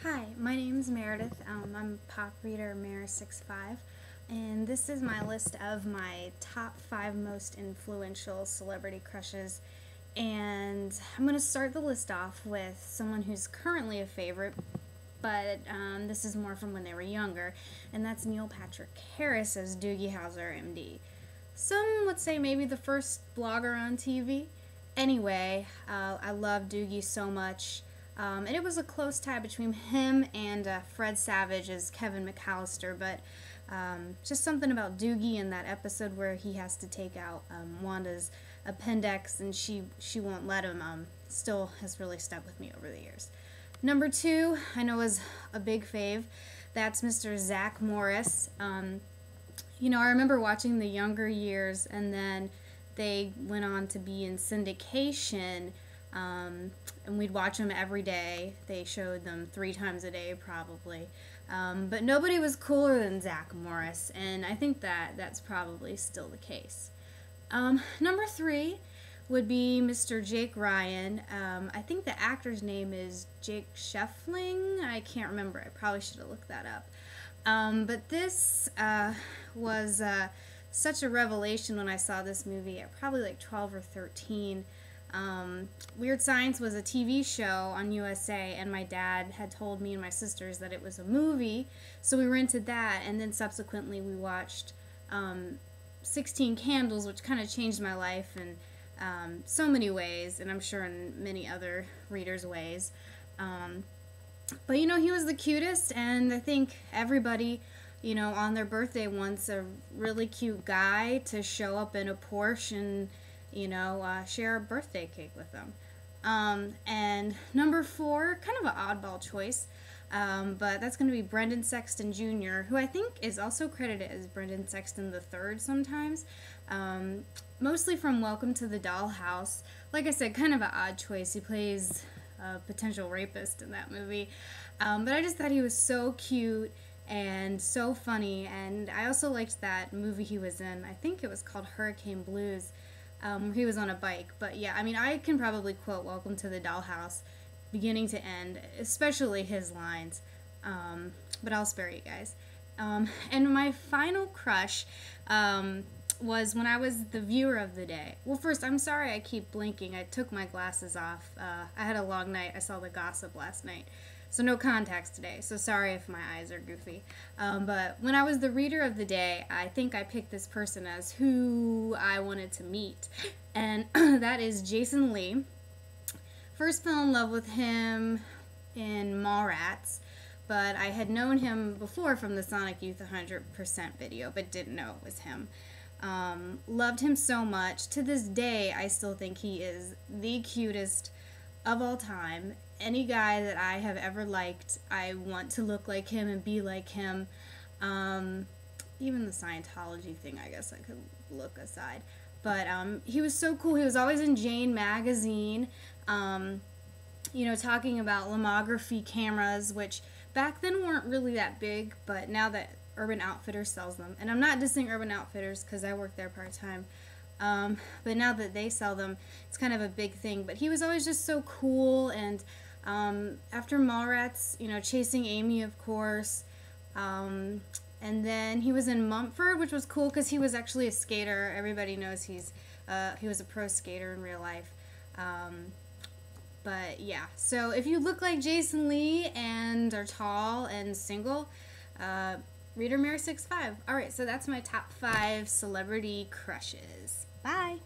Hi, my name's Meredith. I'm pop reader Mara65, and this is my list of my top 5 most influential celebrity crushes. And I'm going to start the list off with someone who's currently a favorite, but this is more from when they were younger, and that's Neil Patrick Harris as Doogie Howser, MD. Some would say maybe the first blogger on TV. Anyway, I love Doogie so much. And it was a close tie between him and Fred Savage as Kevin McAllister, but just something about Doogie in that episode where he has to take out Wanda's appendix and she won't let him, still has really stuck with me over the years. Number 2, I know is a big fave. That's Mr. Zach Morris. You know, I remember watching The Younger Years, and then they went on to be in syndication, and we'd watch them every day. They showed them 3 times a day probably. But nobody was cooler than Zach Morris, and I think that's probably still the case. Number 3 would be Mr. Jake Ryan. I think the actor's name is Jake Scheffling. I can't remember. I probably should have looked that up. But this was such a revelation when I saw this movie at probably like 12 or 13. Weird Science was a TV show on USA, and my dad had told me and my sisters that it was a movie, so we rented that, and then subsequently we watched 16 Candles, which kind of changed my life in so many ways, and I'm sure in many other readers' ways. But you know, he was the cutest, and I think everybody, you know, on their birthday wants a really cute guy to show up in a Porsche and, you know, share a birthday cake with them. And number 4, kind of an oddball choice, but that's going to be Brendan Sexton Jr., who I think is also credited as Brendan Sexton III sometimes, mostly from Welcome to the Dollhouse. Like I said, kind of an odd choice. He plays a potential rapist in that movie, but I just thought he was so cute and so funny, and I also liked that movie he was in. I think it was called Hurricane Blues, where he was on a bike. But yeah, I mean, I can probably quote Welcome to the Dollhouse beginning to end, especially his lines, but I'll spare you guys. And my final crush was when I was the viewer of the day. Well, first, I'm sorry I keep blinking. I took my glasses off. I had a long night. I saw The Gossip last night, so no contacts today, so sorry if my eyes are goofy. But when I was the reader of the day, I think I picked this person as who I wanted to meet, and that is Jason Lee. First fell in love with him in Mallrats, but I had known him before from the Sonic Youth 100% video, but didn't know it was him. Loved him so much. To this day, I still think he is the cutest of all time. Any guy that I have ever liked, I want to look like him and be like him. Even the Scientology thing, I guess I could look aside. But he was so cool. He was always in Jane magazine, you know, talking about lomography cameras, which back then weren't really that big, but now that Urban Outfitters sells them, and I'm not dissing Urban Outfitters because I work there part-time, but now that they sell them, it's kind of a big thing. But he was always just so cool, and after Mallrats, you know, Chasing Amy, of course, and then he was in Mumford, which was cool because he was actually a skater. Everybody knows he was a pro skater in real life. But yeah, so if you look like Jason Lee and are tall and single, Reader Mara65. Alright, so that's my top 5 celebrity crushes. Bye!